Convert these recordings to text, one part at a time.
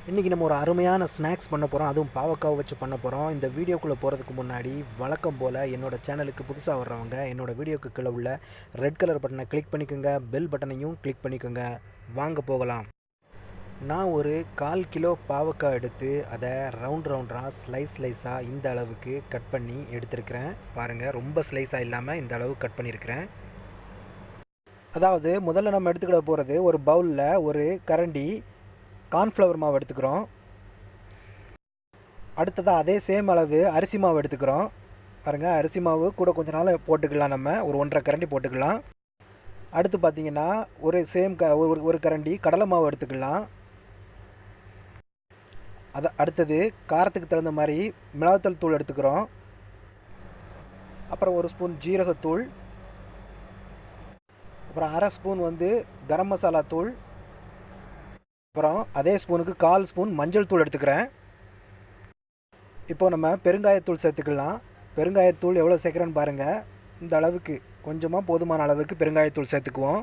இன்றைக்கி நம்ம ஒரு அருமையான ஸ்நாக்ஸ் பண்ண போகிறோம், அதுவும் பாவக்காவை வச்சு பண்ண போகிறோம். இந்த வீடியோக்குள்ளே போகிறதுக்கு முன்னாடி வழக்கம் போல் என்னோடய சேனலுக்கு புதுசாக வர்றவங்க என்னோடய வீடியோக்கு கீழே உள்ள ரெட் கலர் பட்டனை கிளிக் பண்ணிக்கோங்க, பெல் பட்டனையும் கிளிக் பண்ணிக்கோங்க. வாங்க போகலாம். நான் ஒரு 1/4 கிலோ பாவக்காய் எடுத்து அதை ரவுண்டாக ஸ்லைஸாக இந்த அளவுக்கு கட் பண்ணி எடுத்துருக்கிறேன். பாருங்கள், ரொம்ப ஸ்லைஸாக இல்லாமல் இந்த அளவு கட் பண்ணியிருக்கிறேன். அதாவது முதல்ல நம்ம எடுத்துக்கிட போகிறது, ஒரு பவுலில் ஒரு கரண்டி கார்ன்ஃப்ளவர் மாவு எடுத்துக்கிறோம். அடுத்ததாக அதே சேம் அளவு அரிசி மாவு எடுத்துக்கிறோம். பாருங்கள், அரிசி மாவு கூட கொஞ்ச நாள் போட்டுக்கலாம், நம்ம ஒரு 1.5 கரண்டி போட்டுக்கலாம். அடுத்து பார்த்திங்கன்னா ஒரு கரண்டி கடலை மாவு எடுத்துக்கலாம். அடுத்தது காரத்துக்கு தகுந்த மாதிரி மிளகாத்தூள் தூள் எடுத்துக்கிறோம். அப்புறம் 1 ஸ்பூன் ஜீரகத்தூள், அப்புறம் 1/2 ஸ்பூன் கரம் மசாலா தூள், அப்புறம் அதே ஸ்பூனுக்கு 1/4 ஸ்பூன் மஞ்சள் தூள் எடுத்துக்கிறேன். இப்போ நம்ம பெருங்காயத்தூள் சேர்த்துக்கலாம். பெருங்காயத்தூள் எவ்வளோ சேர்க்குறேன்னு பாருங்கள். இந்த அளவுக்கு கொஞ்சமாக போதுமான அளவுக்கு பெருங்காயத்தூள் சேர்த்துக்குவோம்.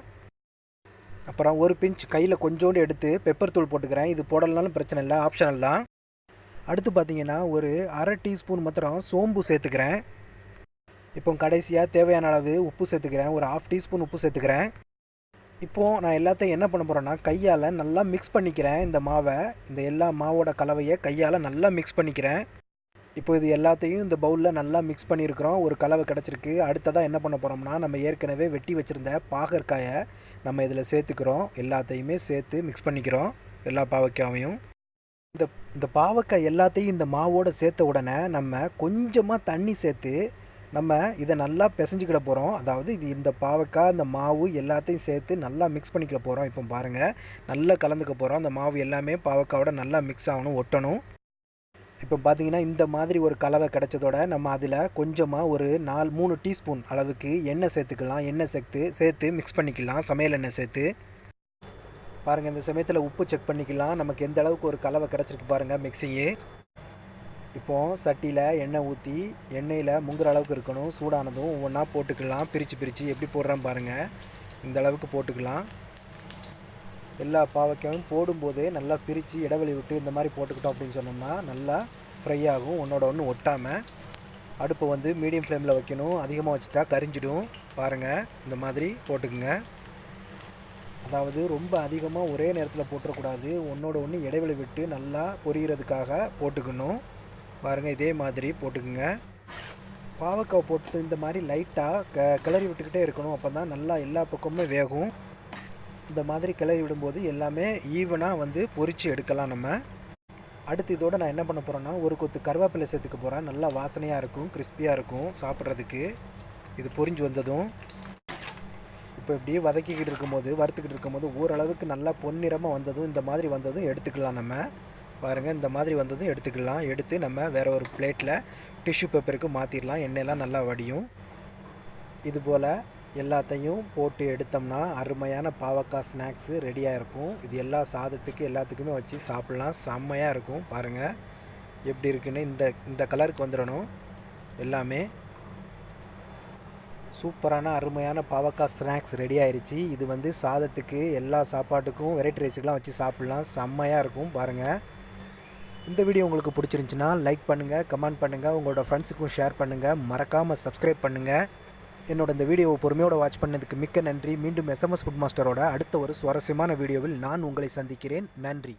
அப்புறம் ஒரு பிஞ்ச் கையில் கொஞ்சோண்டு எடுத்து பெப்பர் தூள் போட்டுக்கிறேன். இது போடலனாலும் பிரச்சனை இல்லை, ஆப்ஷனல் தான். அடுத்து பார்த்திங்கன்னா ஒரு 1/2 டீஸ்பூன் மாத்திரம் சோம்பு சேர்த்துக்கிறேன். இப்போ கடைசியாக தேவையான அளவு உப்பு சேர்த்துக்கிறேன். ஒரு 1/2 டீஸ்பூன் உப்பு சேர்த்துக்கிறேன். இப்போது நான் எல்லாத்தையும் என்ன பண்ண போகிறேன்னா, கையால் நல்லா மிக்ஸ் பண்ணிக்கிறேன். இந்த மாவை, இந்த எல்லா மாவோட கலவையை கையால் நல்லா மிக்ஸ் பண்ணிக்கிறேன். இப்போ இது எல்லாத்தையும் இந்த பவுலில் நல்லா மிக்ஸ் பண்ணியிருக்கிறோம். ஒரு கலவை கிடச்சிருக்கு. அடுத்ததாக என்ன பண்ண போகிறோம்னா, நம்ம ஏற்கனவே வெட்டி வச்சுருந்த பாகற்காயை நம்ம இதில் சேர்த்துக்கிறோம். எல்லாத்தையுமே சேர்த்து மிக்ஸ் பண்ணிக்கிறோம், எல்லா பாவக்காயையும். இந்த பாவக்காய் எல்லாத்தையும் இந்த மாவோடு சேர்த்த உடனே நம்ம கொஞ்சமாக தண்ணி சேர்த்து நம்ம இதை நல்லா பிசைஞ்சிக்கிட போகிறோம். அதாவது இந்த பாவக்காய், இந்த மாவு எல்லாத்தையும் சேர்த்து நல்லா மிக்ஸ் பண்ணிக்கிட போகிறோம். இப்போ பாருங்கள், நல்லா கலந்துக்க போகிறோம். அந்த மாவு எல்லாமே பாவக்காயோட நல்லா மிக்ஸ் ஆகணும், ஒட்டணும். இப்போ பார்த்திங்கன்னா இந்த மாதிரி ஒரு கலவை கிடச்சதோட நம்ம அதில் கொஞ்சமாக ஒரு 3 டீஸ்பூன் அளவுக்கு எண்ணெய் சேர்த்துக்கலாம். எண்ணெய் சேர்த்து மிக்ஸ் பண்ணிக்கலாம், சமையல் எண்ணெய் சேர்த்து. பாருங்கள், இந்த சமயத்தில் உப்பு செக் பண்ணிக்கலாம். நமக்கு எந்த அளவுக்கு ஒரு கலவை கிடச்சிருக்கு பாருங்கள், மிக்ஸியே. இப்போது சட்டியில் எண்ணெய் ஊற்றி, எண்ணெயில் முங்குற அளவுக்கு இருக்கணும். சூடானதும் ஒவ்வொன்றா போட்டுக்கலாம். பிரித்து எப்படி போடுறேன் பாருங்கள், இந்த அளவுக்கு போட்டுக்கலாம். எல்லா பாவக்காயும் போடும்போதே நல்லா பிரித்து இடைவெளி விட்டு இந்த மாதிரி போட்டுக்கிட்டோம் அப்படின்னு சொன்னோம்னா நல்லா ஃப்ரை ஆகும், ஒன்றோட ஒன்று ஒட்டாமல். அடுப்பை மீடியம் ஃப்ளேமில் வைக்கணும். அதிகமாக வச்சுட்டா கரிஞ்சிடும். பாருங்கள், இந்த மாதிரி போட்டுக்குங்க. அதாவது ரொம்ப அதிகமாக ஒரே நேரத்தில் போட்டுறக்கூடாது, ஒன்றோட ஒன்று இடைவெளி விட்டு நல்லா பொரிகிறதுக்காக போட்டுக்கணும். பாருங்கள், இதே மாதிரி போட்டுக்குங்க. பாவக்காய் போட்டு இந்த மாதிரி லைட்டாக கிளறி விட்டுக்கிட்டே இருக்கணும். அப்போ தான் நல்லா எல்லா பக்கமுமே வேகும். இந்த மாதிரி கிளறி விடும்போது எல்லாமே ஈவனாக பொரித்து எடுக்கலாம் நம்ம. அடுத்து இதோடு நான் என்ன பண்ண போகிறேன்னா, ஒரு கொத்து கருவேப்பிலை சேர்த்துக்க போகிறேன். நல்லா வாசனையாக இருக்கும், கிறிஸ்பியாக இருக்கும் சாப்பிட்றதுக்கு. இது பொரிஞ்சு வந்ததும் இப்போ இப்படியே வறுத்துக்கிட்டு இருக்கும்போது ஓரளவுக்கு நல்லா பொன்னிறமாக வந்ததும், இந்த மாதிரி வந்ததும் எடுத்துக்கலாம் நம்ம. பாருங்கள், இந்த மாதிரி வந்ததும் எடுத்துக்கலாம். எடுத்து நம்ம வேறு ஒரு பிளேட்டில் டிஷ்யூ பேப்பருக்கு மாற்றிடலாம். எண்ணெயெல்லாம் நல்லா வடியும். இதுபோல் எல்லாத்தையும் போட்டு எடுத்தோம்னா அருமையான பாவக்காய் ஸ்நாக்ஸு ரெடியாக இருக்கும். இது எல்லா சாதத்துக்கு எல்லாத்துக்குமே வச்சு சாப்பிட்லாம், செம்மையாக இருக்கும். பாருங்கள் எப்படி இருக்குன்னு. இந்த கலருக்கு வந்துடணும். எல்லாமே சூப்பரான அருமையான பாவக்காய் ஸ்நாக்ஸ் ரெடி ஆயிடுச்சு. இது சாதத்துக்கு, எல்லா சாப்பாட்டுக்கும், வெரைட்டி ரைஸுக்கெலாம் வச்சு சாப்பிட்லாம், செம்மையாக இருக்கும். பாருங்கள், இந்த வீடியோ உங்களுக்கு பிடிச்சிருந்துச்சின்னா லைக் பண்ணுங்கள், கமெண்ட் பண்ணுங்கள், உங்களோட ஃப்ரெண்ட்ஸுக்கும் ஷேர் பண்ணுங்கள். மறக்காமல் சப்ஸ்கிரைப் பண்ணுங்கள். என்னோட இந்த வீடியோவை பொறுமையோடு வாட்ச் பண்ணதுக்கு மிக்க நன்றி. மீண்டும் SMS ஃபுட் மாஸ்டரோட அடுத்த ஒரு சுவாரஸ்யமான வீடியோவில் நான் உங்களை சந்திக்கிறேன். நன்றி.